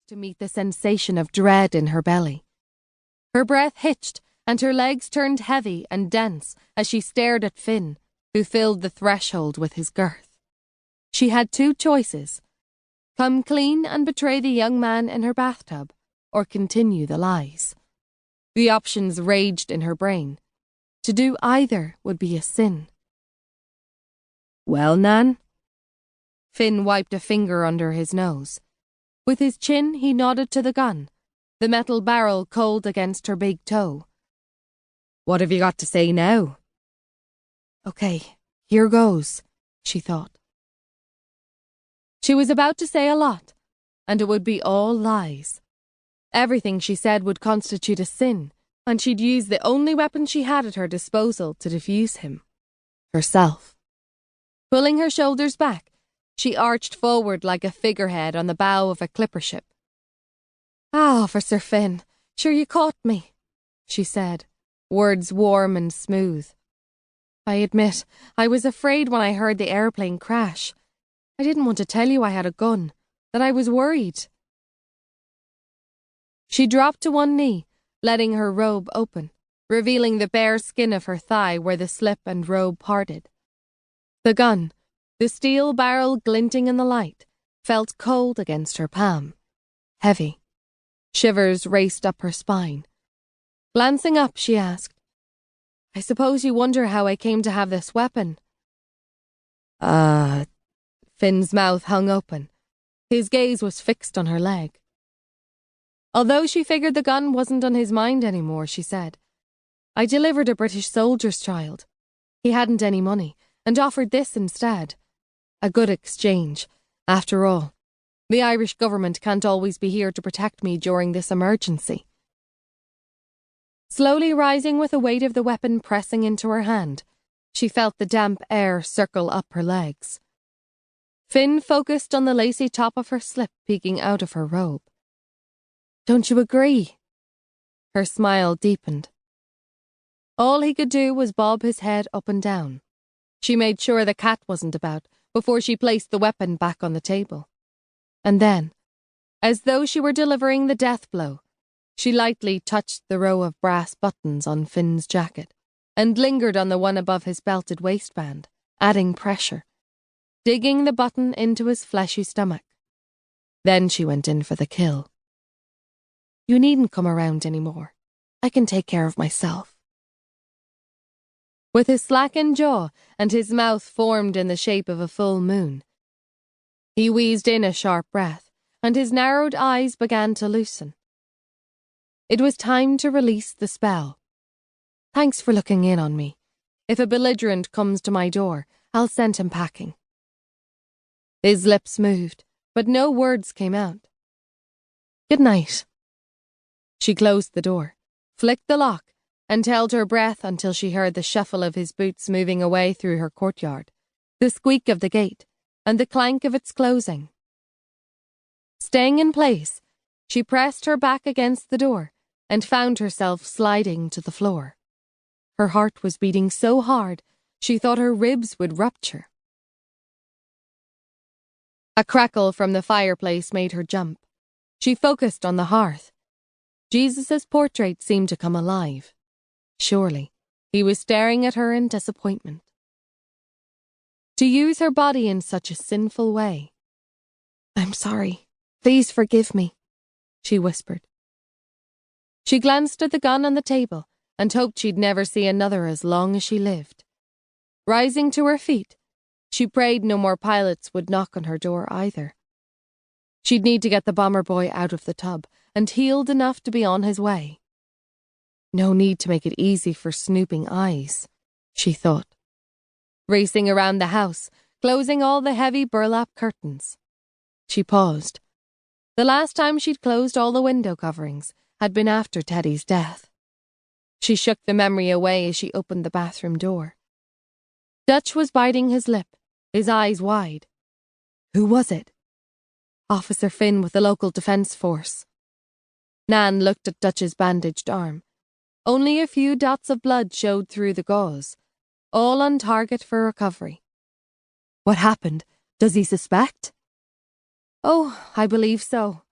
to meet the sensation of dread in her belly. Her breath hitched and her legs turned heavy and dense as she stared at Finn, who filled the threshold with his girth. She had two choices: come clean and betray the young man in her bathtub, or continue the lies. The options raged in her brain. To do either would be a sin. "Well, Nan?" Finn wiped a finger under his nose. With his chin, he nodded to the gun, the metal barrel cold against her big toe. "What have you got to say now?" "Okay, here goes," she thought. She was about to say a lot, and it would be all lies. Everything she said would constitute a sin, and she'd use the only weapon she had at her disposal to defuse him: herself. Pulling her shoulders back, she arched forward like a figurehead on the bow of a clipper ship. "Ah, Officer Finn, sure you caught me," she said, words warm and smooth. "I admit, I was afraid when I heard the airplane crash. I didn't want to tell you I had a gun, that I was worried." She dropped to one knee, letting her robe open, revealing the bare skin of her thigh where the slip and robe parted. The gun, the steel barrel glinting in the light, felt cold against her palm. Heavy. Shivers raced up her spine. Glancing up, she asked, "I suppose you wonder how I came to have this weapon?" Finn's mouth hung open. His gaze was fixed on her leg. Although she figured the gun wasn't on his mind anymore, she said, "I delivered a British soldier's child. He hadn't any money, and offered this instead. A good exchange. After all, the Irish government can't always be here to protect me during this emergency." Slowly rising with the weight of the weapon pressing into her hand, she felt the damp air circle up her legs. Finn focused on the lacy top of her slip peeking out of her robe. "Don't you agree?" Her smile deepened. All he could do was bob his head up and down. She made sure the cat wasn't about before she placed the weapon back on the table. And then, as though she were delivering the death blow, she lightly touched the row of brass buttons on Finn's jacket and lingered on the one above his belted waistband, adding pressure, digging the button into his fleshy stomach. Then she went in for the kill. "You needn't come around anymore. I can take care of myself." With his slackened jaw and his mouth formed in the shape of a full moon, he wheezed in a sharp breath, and his narrowed eyes began to loosen. It was time to release the spell. "Thanks for looking in on me. If a belligerent comes to my door, I'll send him packing." His lips moved, but no words came out. "Good night." She closed the door, flicked the lock, and held her breath until she heard the shuffle of his boots moving away through her courtyard, the squeak of the gate, and the clank of its closing. Staying in place, she pressed her back against the door and found herself sliding to the floor. Her heart was beating so hard she thought her ribs would rupture. A crackle from the fireplace made her jump. She focused on the hearth. Jesus' portrait seemed to come alive. Surely, he was staring at her in disappointment. To use her body in such a sinful way. "I'm sorry. Please forgive me," she whispered. She glanced at the gun on the table and hoped she'd never see another as long as she lived. Rising to her feet, she prayed no more pilots would knock on her door either. She'd need to get the bomber boy out of the tub and healed enough to be on his way. No need to make it easy for snooping eyes, she thought. Racing around the house, closing all the heavy burlap curtains. She paused. The last time she'd closed all the window coverings had been after Teddy's death. She shook the memory away as she opened the bathroom door. Dutch was biting his lip, his eyes wide. Who was it? Officer Finn with the local defence force. Nan looked at Dutch's bandaged arm. Only a few dots of blood showed through the gauze, all on target for recovery. What happened? Does he suspect? Oh, I believe so.